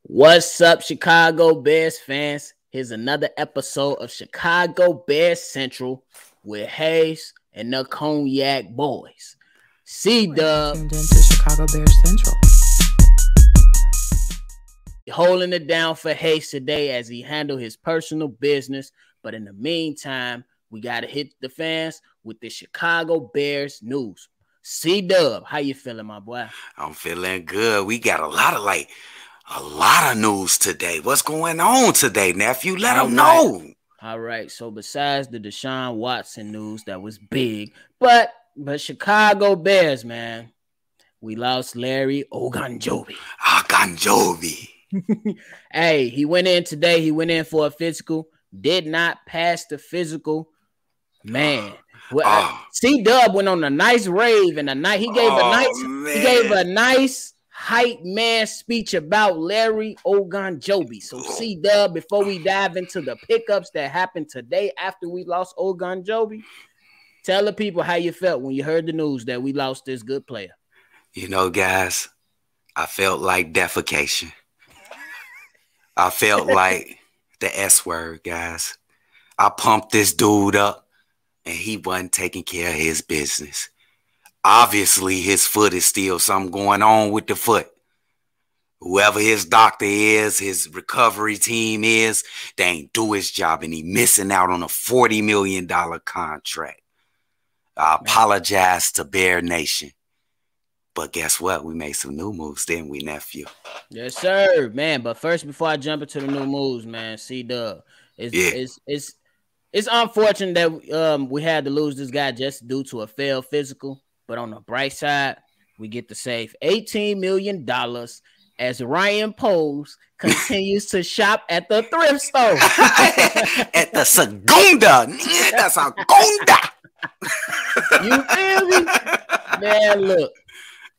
What's up, Chicago Bears fans? Here's another episode of Chicago Bears Central with Hayes and the Cognac Boys. C-Dubb tuned into Chicago Bears Central. Holding it down for Hayes today as he handled his personal business. But in the meantime, we got to hit the fans with the Chicago Bears news. C-Dubb, how you feeling, my boy? I'm feeling good. We got a lot of news today. What's going on today, nephew? Let them know. All right. So besides the Deshaun Watson news that was big, but Chicago Bears, man, we lost Larry Ogunjobi. Hey, he went in today. He went in for a physical. Did not pass the physical. Man. C-Dubb went on a nice rave and he gave a nice hype man speech about Larry Ogunjobi. So C-Dubb, before we dive into the pickups that happened today after we lost Ogunjobi, tell the people how you felt when you heard the news that we lost this good player. You know, guys, I felt like defecation. I felt like the S word, guys. I pumped this dude up and he wasn't taking care of his business. Obviously, his foot is still something going on with the foot. Whoever his doctor is, his recovery team is, they ain't do his job, and he missing out on a $40 million contract. I apologize to Bear Nation. But guess what? We made some new moves, didn't we, nephew? Yes, sir, man. But first, before I jump into the new moves, man, C-Dubb, it's unfortunate that we had to lose this guy just due to a failed physical. But on the bright side, we get to save $18 million as Ryan Poles continues to shop at the thrift store. At the Segunda. That's a Segunda. You feel me? Man, look.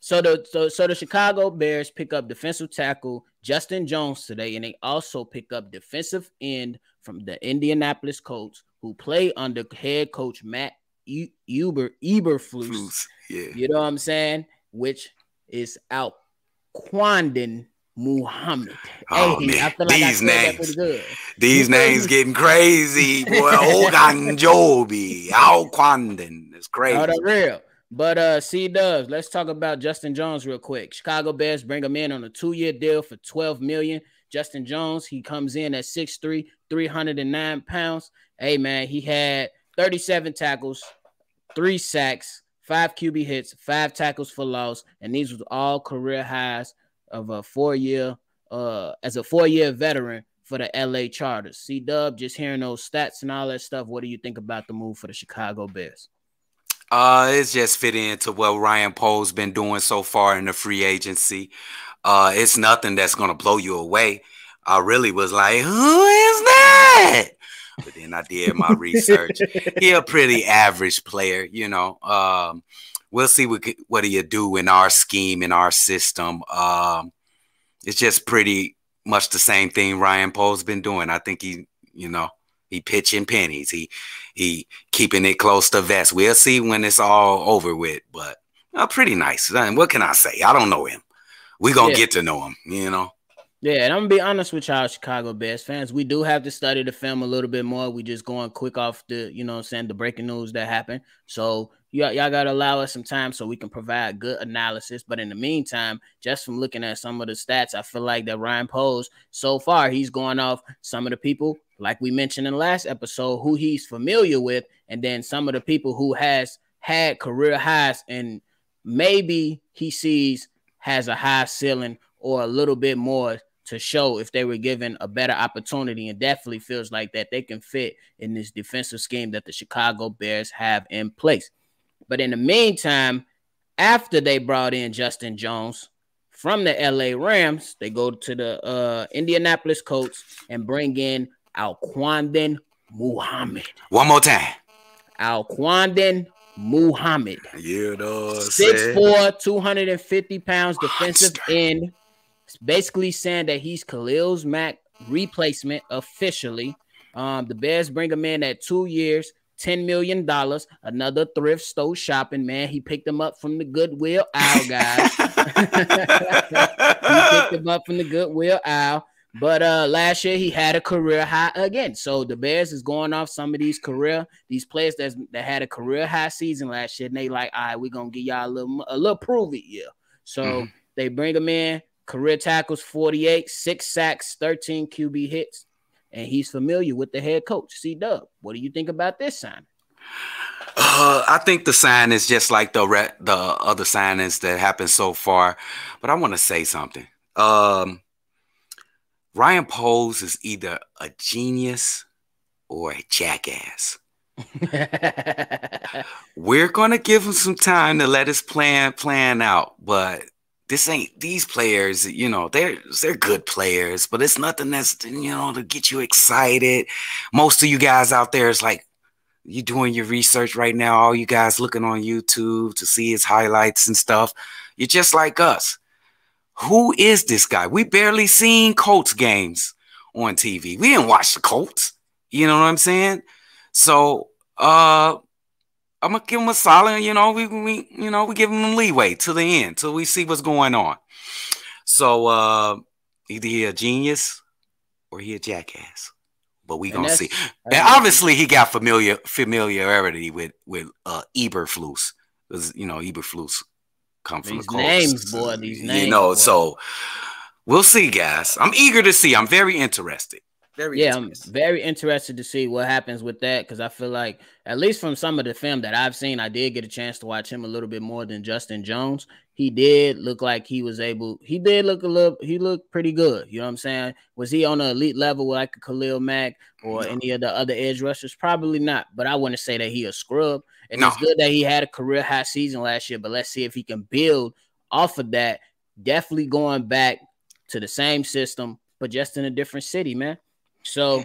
So the Chicago Bears pick up defensive tackle Justin Jones today, and they also pick up defensive end from the Indianapolis Colts, who play under head coach Matt Eberflus. Yeah. You know what I'm saying? Which is Al-Quadin Muhammad. Oh, hey, man. I feel like these names, pretty good. These names getting crazy, boy. Ogunjobi, Al-Quadin. It's crazy. Oh, the real. But C-Dubb, let's talk about Justin Jones real quick. Chicago Bears bring him in on a 2-year deal for $12 million. Justin Jones, he comes in at 6'3", 309 pounds. Hey, man, he had 37 tackles, 3 sacks, 5 QB hits, 5 tackles for loss, and these were all career highs of a 4-year as a 4-year veteran for the LA Chargers. C-Dubb, just hearing those stats and all that stuff, what do you think about the move for the Chicago Bears? It's just fit into what Ryan Poles been doing so far in the free agency. It's nothing that's gonna blow you away. I really was like, who is that? But then I did my research. He a pretty average player, you know. We'll see what he'll do in our scheme, in our system. It's just pretty much the same thing Ryan Poles been doing. I think he pitching pennies. He keeping it close to vest. We'll see when it's all over with, but pretty nice. What can I say? I don't know him. We're going to get to know him, you know? Yeah, and I'm going to be honest with y'all, Chicago Bears fans. We do have to study the film a little bit more. We just going quick off the, the breaking news that happened. So y'all got to allow us some time so we can provide good analysis. But in the meantime, just from looking at some of the stats, I feel like that Ryan Poles, so far, he's going off some of the people, like we mentioned in the last episode, who he's familiar with, and then some of the people who has had career highs and maybe he sees has a high ceiling or a little bit more to show if they were given a better opportunity, and definitely feels like that they can fit in this defensive scheme that the Chicago Bears have in place. But in the meantime, after they brought in Justin Jones from the LA Rams, they go to the Indianapolis Colts and bring in Al-Quadin Muhammad. One more time. Al-Quadin Muhammad. You know, 6'4", 250 pounds, defensive end. It's basically saying that he's Khalil Mack replacement officially. The Bears bring him in at 2 years, $10 million. Another thrift store shopping, man. He picked him up from the Goodwill aisle, guys. He picked him up from the Goodwill aisle. But last year he had a career high again. So the Bears is going off some of these players that had a career high season last year. And they like, all right, we're gonna give y'all a little prove it year. So they bring him in, career tackles 48, 6 sacks, 13 QB hits, and he's familiar with the head coach, C Dubb. What do you think about this signing? I think the sign is just like the other signings that happened so far. But I want to say something. Ryan Poles is either a genius or a jackass. We're gonna give him some time to let his plan out, but these players, you know, they're good players, but it's nothing that's, you know, to get you excited. Most of you guys out there is like, you doing your research right now, all you guys looking on YouTube to see his highlights and stuff. You're just like us. Who is this guy? We barely seen Colts games on TV. We didn't watch the Colts. You know what I'm saying? So I'm gonna give him a solid, you know, we give him leeway to the end till we see what's going on. So either he a genius or he a jackass. But we gonna see. And obviously he got familiarity with Eberflus. Because you know, Eberflus come from the Colts. Names, boy, these names. You know, boy. So we'll see, guys. I'm eager to see. I'm very interested. I'm very interested to see what happens with that, because I feel like, at least from some of the film that I've seen, I did get a chance to watch him a little bit more than Justin Jones. He did look like he looked pretty good. You know what I'm saying? Was he on an elite level with like a Khalil Mack or any of the other edge rushers? Probably not, but I wouldn't say that he a scrub. And it's good that he had a career high season last year, but let's see if he can build off of that. Definitely going back to the same system, but just in a different city, man. So,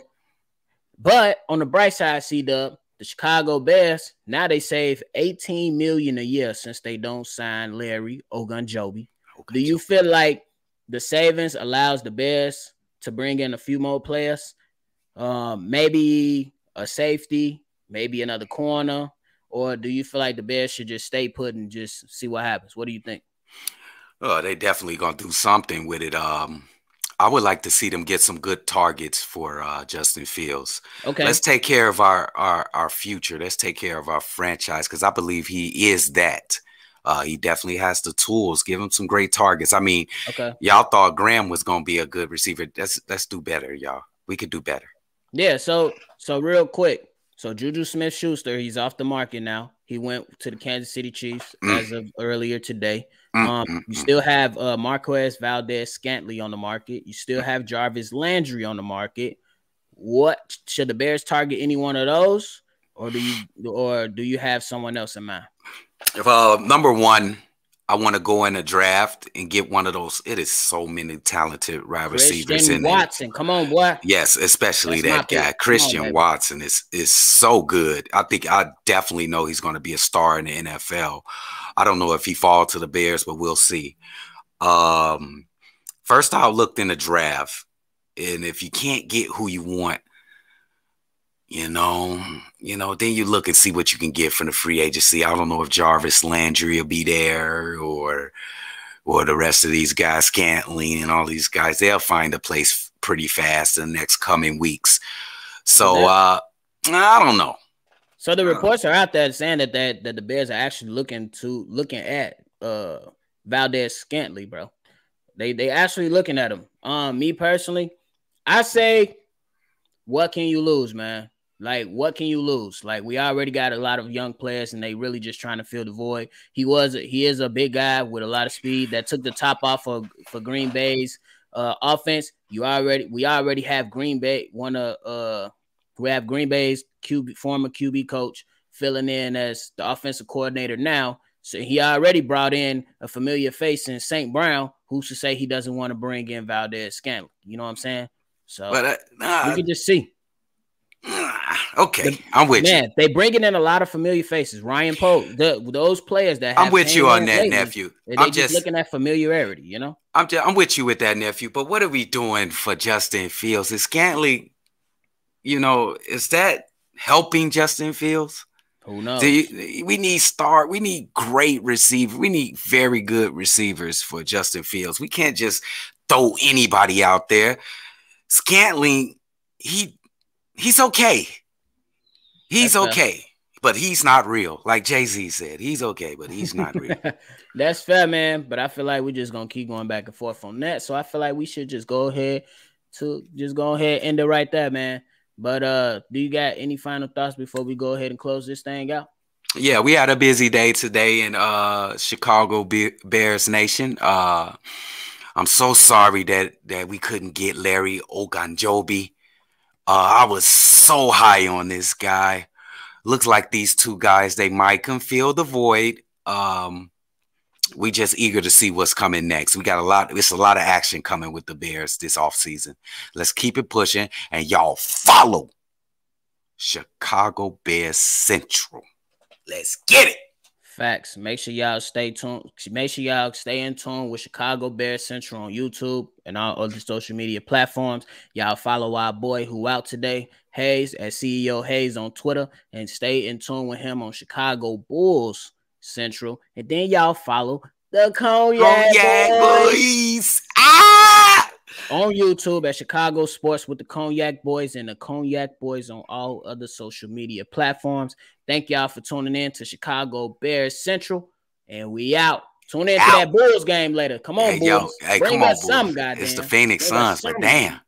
but on the bright side, C-Dubb, the Chicago Bears, now they save $18 million a year since they don't sign Larry Ogunjobi. Do you feel like the savings allows the Bears to bring in a few more players? Maybe a safety, maybe another corner, or do you feel like the Bears should just stay put and just see what happens? What do you think? Oh, they definitely gonna do something with it. I would like to see them get some good targets for Justin Fields. Okay, let's take care of our future. Let's take care of our franchise, because I believe he is that. He definitely has the tools. Give him some great targets. I mean, y'all thought Graham was gonna be a good receiver. Let's do better, y'all. We could do better. Yeah. So real quick. So Juju Smith-Schuster, he's off the market now. He went to the Kansas City Chiefs as of earlier today. You still have Marquez Valdez-Scantling on the market. You still have Jarvis Landry on the market. What should the Bears target any one of those, or do you have someone else in mind? Number one, I want to go in a draft and get one of those. It is so many talented wide receivers in Watson. Come on, boy. Yes, especially that guy. Christian Watson is so good. I definitely know he's going to be a star in the NFL. I don't know if he falls to the Bears, but we'll see. First, I looked in the draft, and if you can't get who you want, you know, then you look and see what you can get from the free agency. I don't know if Jarvis Landry will be there or the rest of these guys, Scantling and all these guys. They'll find a place pretty fast in the next coming weeks. So I don't know. So the reports are out there saying that the Bears are actually looking at Valdez-Scantling, bro. They actually looking at him. Me personally, I say, what can you lose, man? Like, what can you lose? Like, we already got a lot of young players, and they really just trying to fill the void. He is a big guy with a lot of speed that took the top off for Green Bay's offense. We already have Green Bay, we have Green Bay's former QB coach filling in as the offensive coordinator now. So he already brought in a familiar face in St. Brown, who's to say he doesn't want to bring in Valdez-Scantling. You know what I'm saying? So we can just see. Okay, I'm with you. They bringing in a lot of familiar faces. Ryan Poe, those players that I'm with you on that, lately, nephew. I'm just looking at familiarity, you know. I'm with you with that, nephew. But what are we doing for Justin Fields? Is Scantling, is that helping Justin Fields? Who knows? We need great receivers. We need very good receivers for Justin Fields. We can't just throw anybody out there. Scantling, he's okay. He's okay, but he's not real. Like Jay-Z said, he's okay, but he's not real. That's fair, man. But I feel like we're just gonna keep going back and forth on that. So I feel like we should just go ahead and end it right there, man. But do you got any final thoughts before we go ahead and close this thing out? Yeah, we had a busy day today in Chicago Bears Nation. I'm so sorry that we couldn't get Larry Ogunjobi. I was so high on this guy. Looks like these two guys, they might can fill the void. We just eager to see what's coming next. It's a lot of action coming with the Bears this offseason. Let's keep it pushing, and y'all follow Chicago Bears Central. Let's get it. Facts. Make sure y'all stay tuned. Make sure y'all stay in tune with Chicago Bears Central on YouTube and all other social media platforms. Y'all follow our boy who out today, Hayes, at CEO Hayes on Twitter, and stay in tune with him on Chicago Bulls Central. And then y'all follow the Cognac Boys. On YouTube at Chicago Sports with the Cognac Boys and the Cognac Boys on all other social media platforms. Thank y'all for tuning in to Chicago Bears Central, and we out. Tune in to that Bulls game later. Come on, Bulls. Hey, Bring come on, us some, Bulls. goddamn. It's the Phoenix Suns, but damn.